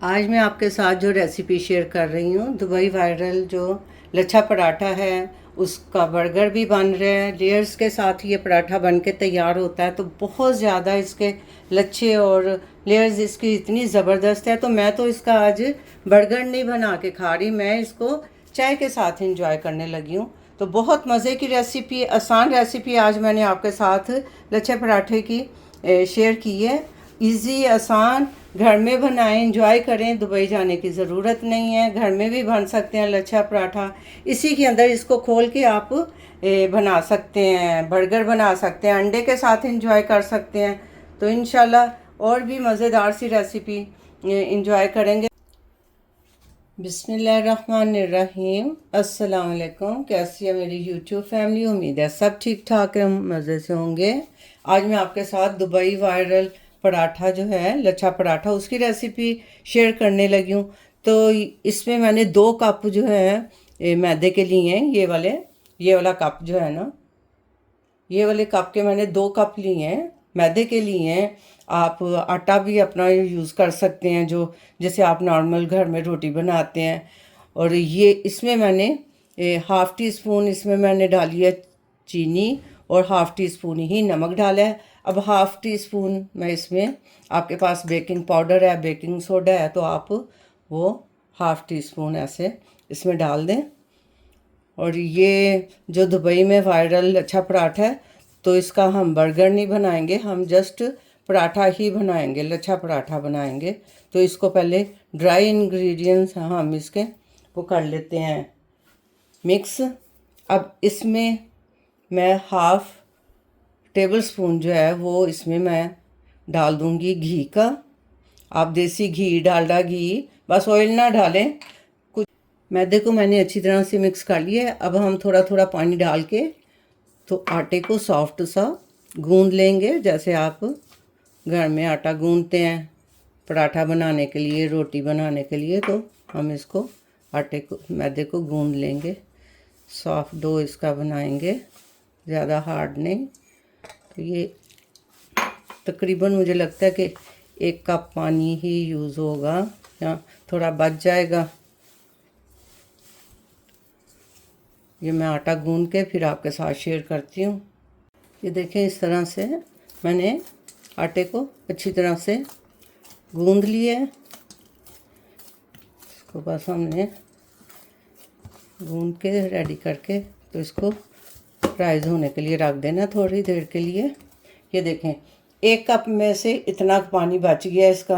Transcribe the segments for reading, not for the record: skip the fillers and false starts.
आज मैं आपके साथ जो रेसिपी शेयर कर रही हूँ, दुबई वायरल जो लच्छा पराठा है उसका बर्गर भी बन रहा है। लेयर्स के साथ ये पराठा बन के तैयार होता है, तो बहुत ज़्यादा इसके लच्छे और लेयर्स इसकी इतनी ज़बरदस्त है। तो मैं तो इसका आज बर्गर नहीं बना के खा रही, मैं इसको चाय के साथ इंजॉय करने लगी हूँ। तो बहुत मज़े की रेसिपी, आसान रेसिपी आज मैंने आपके साथ लच्छे पराठे की शेयर की है। इजी, आसान, घर में बनाएं, इंजॉय करें। दुबई जाने की ज़रूरत नहीं है, घर में भी बन सकते हैं लच्छा पराठा। इसी के अंदर इसको खोल के आप बना सकते हैं, बर्गर बना सकते हैं, अंडे के साथ इंजॉय कर सकते हैं। तो इंशाल्लाह और भी मज़ेदार सी रेसिपी इंजॉय करेंगे। बिस्मिल्लाहिर्रहमानिर्रहीम। अस्सलाम वालेकुम। कैसी है मेरी यूट्यूब फैमिली? उम्मीद है सब ठीक ठाक है, मज़े से होंगे। आज मैं आपके साथ दुबई वायरल पराठा जो है लच्छा पराठा, उसकी रेसिपी शेयर करने लगी हूँ। तो इसमें मैंने 2 कप जो है मैदे के लिए हैं। ये वाला कप जो है ना, ये वाले कप के मैंने 2 कप लिए हैं, मैदे के लिए हैं। आप आटा भी अपना यूज़ कर सकते हैं, जो जैसे आप नॉर्मल घर में रोटी बनाते हैं। और ये इसमें मैंने हाफ़ टी स्पून इसमें मैंने डाली है चीनी और हाफ़ टी स्पून ही नमक डाला है। अब हाफ़ टी स्पून मैं इसमें, आपके पास बेकिंग पाउडर है, बेकिंग सोडा है, तो आप वो हाफ़ टी स्पून ऐसे इसमें डाल दें। और ये जो दुबई में वायरल लच्छा पराठा है, तो इसका हम बर्गर नहीं बनाएंगे, हम जस्ट पराठा ही बनाएंगे, लच्छा पराठा बनाएंगे। तो इसको पहले ड्राई इंग्रेडिएंट्स हम इसके वो कर लेते हैं मिक्स। अब इसमें मैं हाफ़ टेबल स्पून जो है वो इसमें मैं डाल दूंगी घी का। आप देसी घी, डालडा घी, बस ऑयल ना डालें। मैदे को मैंने अच्छी तरह से मिक्स कर लिया है। अब हम थोड़ा थोड़ा पानी डाल के तो आटे को सॉफ्ट सा गूंद लेंगे, जैसे आप घर में आटा गूंदते हैं पराठा बनाने के लिए, रोटी बनाने के लिए। तो हम इसको आटे को, मैदे को गूंद लेंगे, सॉफ्ट डो इसका बनाएंगे, ज़्यादा हार्ड नहीं। तो ये तकरीबन मुझे लगता है कि 1 कप पानी ही यूज़ होगा या थोड़ा बच जाएगा। ये मैं आटा गूंद के फिर आपके साथ शेयर करती हूँ। ये देखें, इस तरह से मैंने आटे को अच्छी तरह से गूंद लिया है। इसको बस हमने गूंद के रेडी करके तो इसको राइज होने के लिए रख देना थोड़ी देर के लिए। ये देखें, 1 कप में से इतना पानी बच गया इसका।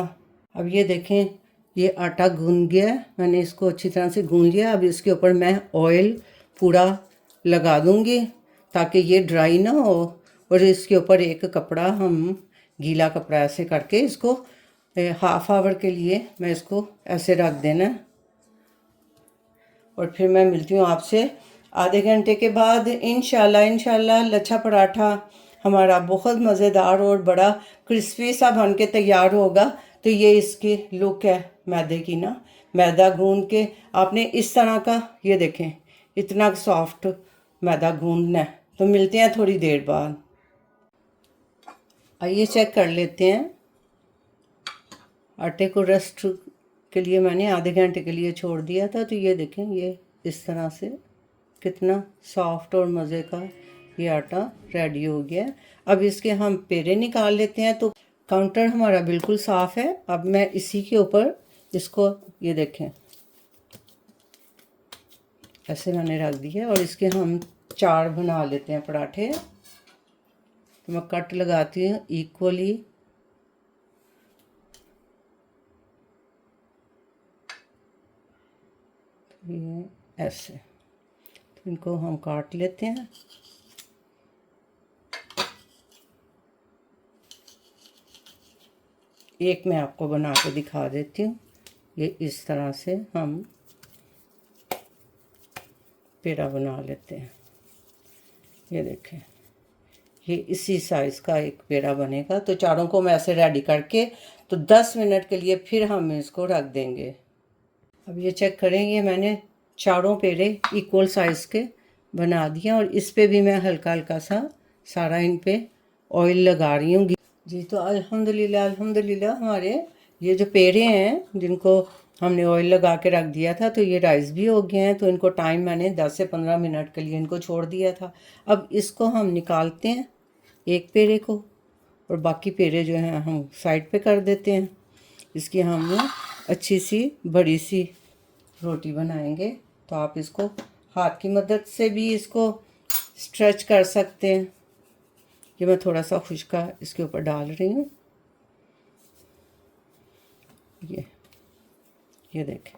अब ये देखें, ये आटा गूंद गया है, मैंने इसको अच्छी तरह से गूंद लिया। अब इसके ऊपर मैं ऑयल पूरा लगा दूंगी ताकि ये ड्राई ना हो। और इसके ऊपर एक कपड़ा, हम गीला कपड़ा ऐसे करके इसको हाफ आवर के लिए मैं इसको ऐसे रख देना। और फिर मैं मिलती हूँ आपसे आधे घंटे के बाद। इंशाल्लाह लच्छा पराठा हमारा बहुत मज़ेदार और बड़ा क्रिस्पी सा बन के तैयार होगा। तो ये इसकी लुक है मैदे की ना, मैदा गूंद के आपने इस तरह का, ये देखें इतना सॉफ्ट मैदा गूंदना है। तो मिलते हैं थोड़ी देर बाद। आइए चेक कर लेते हैं। आटे को रेस्ट के लिए मैंने आधे घंटे के लिए छोड़ दिया था। तो ये देखें, ये इस तरह से कितना सॉफ्ट और मज़े का ये आटा रेडी हो गया। अब इसके हम पेड़े निकाल लेते हैं। तो काउंटर हमारा बिल्कुल साफ़ है। अब मैं इसी के ऊपर इसको, ये देखें ऐसे मैंने रख दिया और इसके हम 4 बना लेते हैं पराठे। तो मैं कट लगाती हूँ इक्वली। ये ऐसे, तो इनको हम काट लेते हैं। एक मैं आपको बना के दिखा देती हूँ। ये इस तरह से हम पेड़ा बना लेते हैं। ये देखें, ये इसी साइज़ का एक पेड़ा बनेगा। तो चारों को मैं ऐसे रेडी करके तो 10 मिनट के लिए फिर हम इसको रख देंगे। अब ये चेक करेंगे, मैंने चारों पेड़े इक्वल साइज़ के बना दिए और इस पे भी मैं हल्का हल्का सा सारा इन पे ऑयल लगा रही हूँ जी। तो अल्हम्दुलिल्लाह हमारे ये जो पेड़े हैं जिनको हमने ऑयल लगा के रख दिया था, तो ये राइस भी हो गए हैं। तो इनको टाइम मैंने 10 से 15 मिनट के लिए इनको छोड़ दिया था। अब इसको हम निकालते हैं, एक पेड़े को, और बाकी पेड़े जो हैं हम साइड पे कर देते हैं। इसकी हम अच्छी सी बड़ी सी रोटी बनाएंगे। तो आप इसको हाथ की मदद से भी इसको स्ट्रेच कर सकते हैं। ये मैं थोड़ा सा खुश्का इसके ऊपर डाल रही हूँ। ये देखें,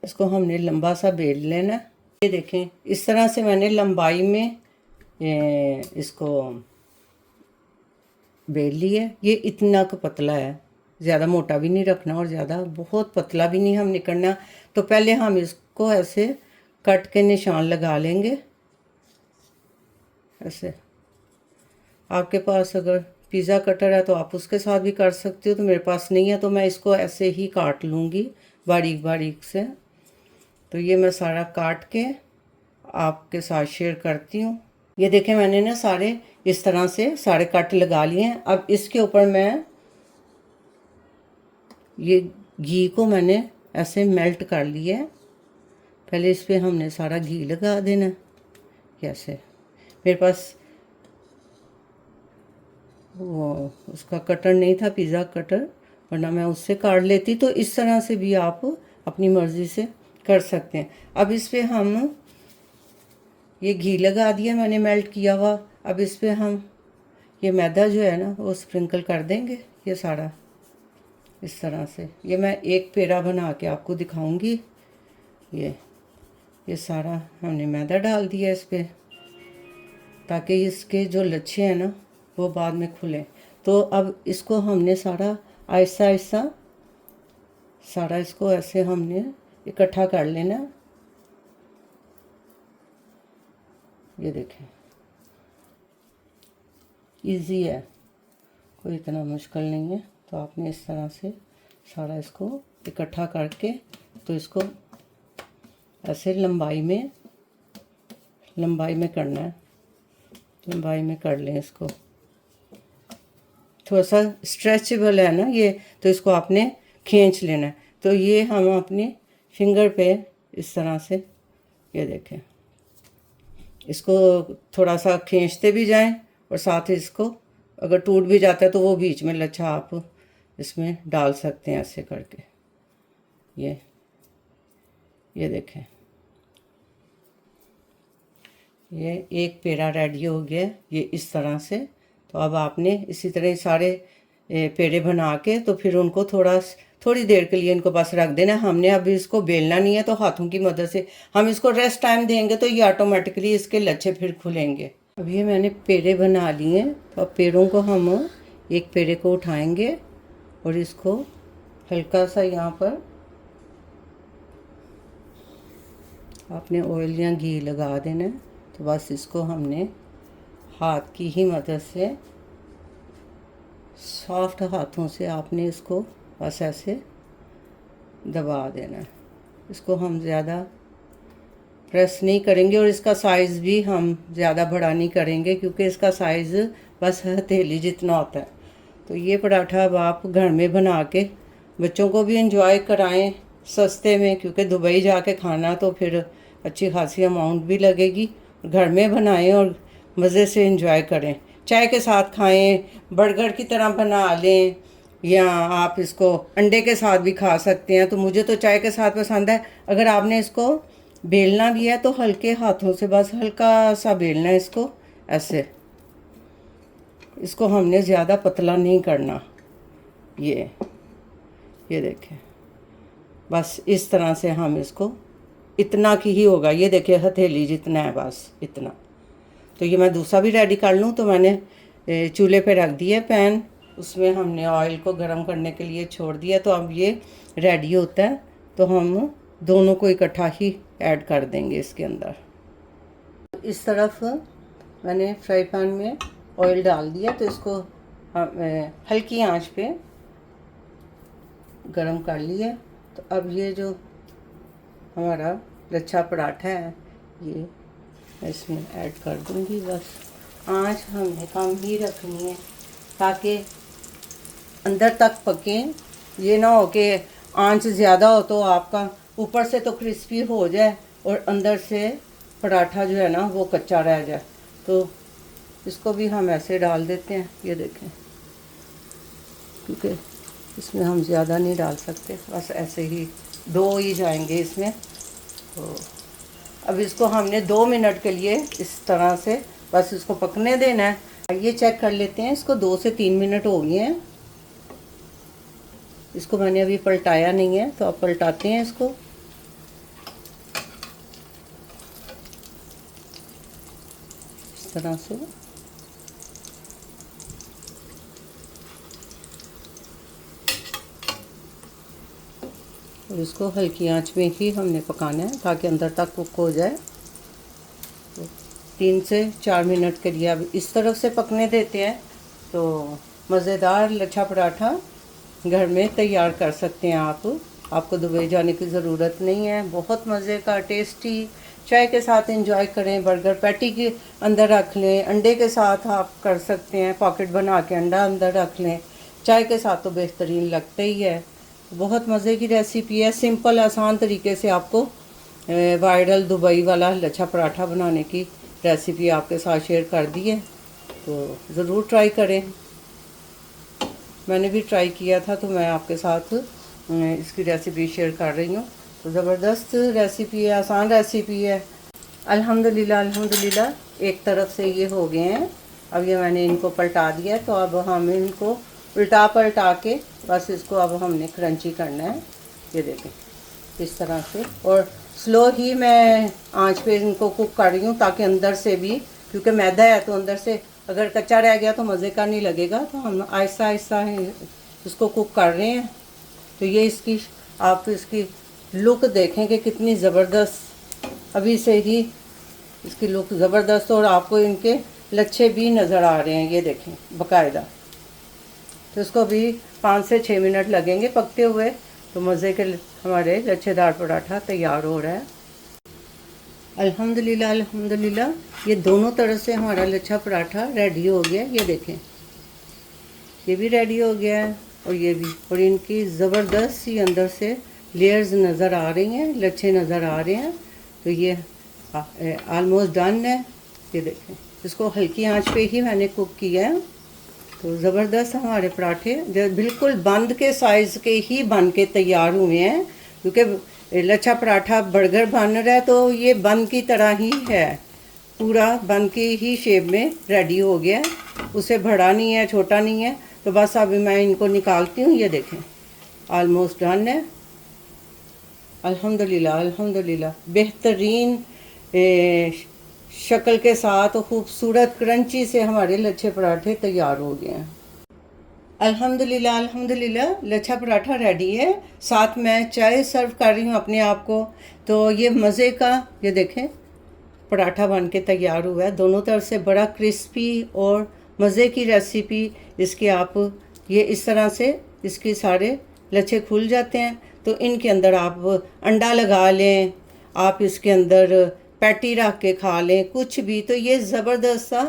इसको हमने लंबा सा बेल लेना। ये देखें, इस तरह से मैंने लंबाई में इसको बेल लिया। ये इतना का पतला है, ज़्यादा मोटा भी नहीं रखना और ज़्यादा बहुत पतला भी नहीं हम नहीं करना। तो पहले हम इसको ऐसे कट के निशान लगा लेंगे ऐसे। आपके पास अगर पिज़्ज़ा कटर है तो आप उसके साथ भी कर सकते हो, तो मेरे पास नहीं है, तो मैं इसको ऐसे ही काट लूँगी बारीक बारीक से। तो ये मैं सारा काट के आपके साथ शेयर करती हूँ। ये देखें, मैंने ना सारे इस तरह से सारे कट लगा लिए हैं। अब इसके ऊपर मैं ये घी को मैंने ऐसे मेल्ट कर लिया है। पहले इस पर हमने सारा घी लगा देना कैसे। मेरे पास वो उसका कटर नहीं था, पिज़्ज़ा कटर, वरना मैं उससे काट लेती। तो इस तरह से भी आप अपनी मर्ज़ी से कर सकते हैं। अब इस पर हम ये घी लगा दिया मैंने मेल्ट किया हुआ। अब इस पर हम ये मैदा जो है ना वो स्प्रिंकल कर देंगे, ये सारा इस तरह से। ये मैं एक पेड़ा बना के आपको दिखाऊंगी। ये सारा हमने मैदा डाल दिया इस पर, ताकि इसके जो लच्छे हैं ना वो बाद में खुलें। तो अब इसको हमने सारा आहिस्ता आहिस्ता सारा इसको ऐसे हमने इकट्ठा कर लेना। ये देखें, इजी है, कोई इतना मुश्किल नहीं है। तो आपने इस तरह से सारा इसको इकट्ठा करके, तो इसको ऐसे लंबाई में करना है। लंबाई में कर लें इसको। थोड़ा सा स्ट्रेचेबल है ना ये, तो इसको आपने खींच लेना है। तो ये हम अपनी फिंगर पे इस तरह से, ये देखें, इसको थोड़ा सा खींचते भी जाएं और साथ ही इसको अगर टूट भी जाता है तो वो बीच में लच्छा आप इसमें डाल सकते हैं ऐसे करके। ये देखें, ये एक पेड़ा रेडी हो गया ये इस तरह से। तो अब आपने इसी तरह सारे पेड़े बना के, तो फिर उनको थोड़ी देर के लिए इनको बस रख देना। हमने अभी इसको बेलना नहीं है, तो हाथों की मदद से हम इसको रेस्ट टाइम देंगे, तो ये ऑटोमेटिकली इसके लच्छे फिर खुलेंगे। अब ये मैंने पेड़े बना लिए हैं। तो अब पेड़ों को हम एक पेड़े को उठाएंगे और इसको हल्का सा यहाँ पर आपने ऑयल या घी लगा देना है। तो बस इसको हमने हाथ की ही मदद से, सॉफ्ट हाथों से आपने इसको बस ऐसे दबा देना है। इसको हम ज़्यादा प्रेस नहीं करेंगे और इसका साइज़ भी हम ज़्यादा बड़ा नहीं करेंगे, क्योंकि इसका साइज़ बस हथेली जितना होता है। तो ये पराठा अब आप घर में बना के बच्चों को भी इंजॉय कराएं सस्ते में, क्योंकि दुबई जाके खाना तो फिर अच्छी खासी अमाउंट भी लगेगी। घर में बनाएं और मज़े से इंजॉय करें। चाय के साथ खाएं, बर्गर की तरह बना लें, या आप इसको अंडे के साथ भी खा सकते हैं। तो मुझे तो चाय के साथ पसंद है। अगर आपने इसको बेलना भी है तो हल्के हाथों से बस हल्का सा बेलना है इसको ऐसे। इसको हमने ज़्यादा पतला नहीं करना। ये देखें, बस इस तरह से हम इसको, इतना की ही होगा, ये देखिए हथेली जितना है बस इतना। तो ये मैं दूसरा भी रेडी कर लूँ। तो मैंने चूल्हे पे रख दिया पैन, उसमें हमने ऑयल को गर्म करने के लिए छोड़ दिया। तो अब ये रेडी होता है, तो हम दोनों को इकट्ठा ही ऐड कर देंगे इसके अंदर। इस तरफ मैंने फ्राई पैन में ऑयल डाल दिया, तो इसको हल्की आंच पे गरम कर लिया। तो अब ये जो हमारा लच्छा पराठा है ये इसमें ऐड कर दूंगी। बस आंच हमने कम ही रखनी है ताकि अंदर तक पके ये ना हो कि आंच ज़्यादा हो तो आपका ऊपर से तो क्रिस्पी हो जाए और अंदर से पराठा जो है ना वो कच्चा रह जाए। तो इसको भी हम ऐसे डाल देते हैं, ये देखें, क्योंकि इसमें हम ज़्यादा नहीं डाल सकते, बस ऐसे ही 2 ही जाएंगे इसमें। तो अब इसको हमने 2 मिनट के लिए इस तरह से बस इसको पकने देना है। ये चेक कर लेते हैं, इसको 2 से 3 मिनट हो गए हैं। इसको मैंने अभी पलटाया नहीं है, तो अब पलटाते हैं इसको। इस तरह से और इसको हल्की आंच में ही हमने पकाना है ताकि अंदर तक कुक हो जाए। तो 3 से 4 मिनट के लिए अब इस तरफ से पकने देते हैं। तो मज़ेदार लच्छा पराठा घर में तैयार कर सकते हैं आप। आपको दुबई जाने की ज़रूरत नहीं है। बहुत मज़े का, टेस्टी, चाय के साथ एंजॉय करें। बर्गर पैटी के अंदर रख लें, अंडे के साथ आप कर सकते हैं, पॉकेट बना के अंडा अंदर रख लें। चाय के साथ तो बेहतरीन लगता ही है। बहुत मज़े की रेसिपी है, सिंपल आसान तरीके से आपको वायरल दुबई वाला लच्छा पराठा बनाने की रेसिपी आपके साथ शेयर कर दी है। तो ज़रूर ट्राई करें। मैंने भी ट्राई किया था, तो मैं आपके साथ इसकी रेसिपी शेयर कर रही हूँ। तो ज़बरदस्त रेसिपी है, आसान रेसिपी है। अल्हम्दुलिल्लाह अल्हम्दुलिल्लाह एक तरफ से ये हो गए हैं। अब ये मैंने इनको पलटा दिया है, तो अब हम इनको उल्टा पलटा के बस इसको अब हमने क्रंची करना है। ये देखें इस तरह से, और स्लो ही मैं आंच पे इनको कुक कर रही हूँ ताकि अंदर से भी, क्योंकि मैदा है तो अंदर से अगर कच्चा रह गया तो मज़े का नहीं लगेगा। तो हम आहिस्ता आहिस्ता इसको कुक कर रहे हैं। तो ये इसकी आप इसकी लुक देखें कि कितनी ज़बरदस्त, अभी से ही इसकी लुक ज़बरदस्त, और आपको इनके लच्छे भी नज़र आ रहे हैं, ये देखें बाकायदा। तो इसको भी 5 से 6 मिनट लगेंगे पकते हुए। तो मज़े के हमारे लच्छेदार पराठा तैयार हो रहा है। अल्हम्दुलिल्लाह अल्हम्दुलिल्लाह ये दोनों तरफ से हमारा लच्छा पराठा रेडी हो गया। ये देखें, ये भी रेडी हो गया है और ये भी, और इनकी ज़बरदस्त सी अंदर से लेयर्स नज़र आ रही हैं, लच्छे नज़र आ रहे हैं। तो ये आलमोस्ट डन है। ये देखें, इसको हल्की आंच पे ही मैंने कुक किया है। तो ज़बरदस्त हमारे पराठे जो बिल्कुल बंद के साइज़ के ही बन के तैयार हुए हैं, क्योंकि लच्छा पराठा बर्गर बन रहा है तो ये बन की तरह ही है, पूरा बन की ही शेप में रेडी हो गया। उसे बड़ा नहीं है, छोटा नहीं है। तो बस अभी मैं इनको निकालती हूँ। ये देखें ऑलमोस्ट डन है। अल्हम्दुलिल्लाह अल्हम्दुलिल्लाह बेहतरीन शक्ल के साथ खूबसूरत क्रंची से हमारे लच्छे पराठे तैयार हो गए हैं। अल्हम्दुलिल्लाह अल्हम्दुलिल्लाह लच्छा पराठा रेडी है। साथ मैं चाय सर्व कर रही हूँ अपने आप को। तो ये मज़े का, ये देखें पराठा बन के तैयार हुआ है, दोनों तरफ से बड़ा क्रिस्पी और मज़े की रेसिपी। इसके आप ये इस तरह से इसके सारे लच्छे खुल जाते हैं। तो इनके अंदर आप अंडा लगा लें, आप इसके अंदर पैटी रख के खा लें, कुछ भी। तो ये ज़बरदस्त सा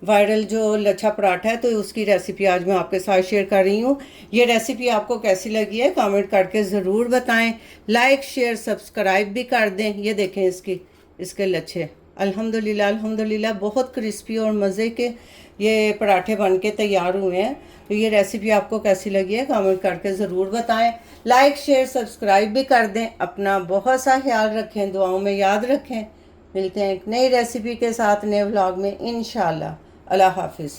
वायरल जो लच्छा पराठा है, तो उसकी रेसिपी आज मैं आपके साथ शेयर कर रही हूँ। ये रेसिपी आपको कैसी लगी है कमेंट करके ज़रूर बताएं। लाइक शेयर सब्सक्राइब भी कर दें। ये देखें इसके लच्छे अल्हम्दुलिल्लाह अल्हम्दुलिल्लाह बहुत क्रिस्पी और मज़े के ये पराठे बन के तैयार हुए हैं। तो ये रेसिपी आपको कैसी लगी है कमेंट करके ज़रूर बताएं। लाइक शेयर सब्सक्राइब भी कर दें। अपना बहुत सा ख्याल रखें, दुआओं में याद रखें। मिलते हैं एक नई रेसिपी के साथ नए व्लॉग में इंशाल्लाह। अल्लाह हाफिज़।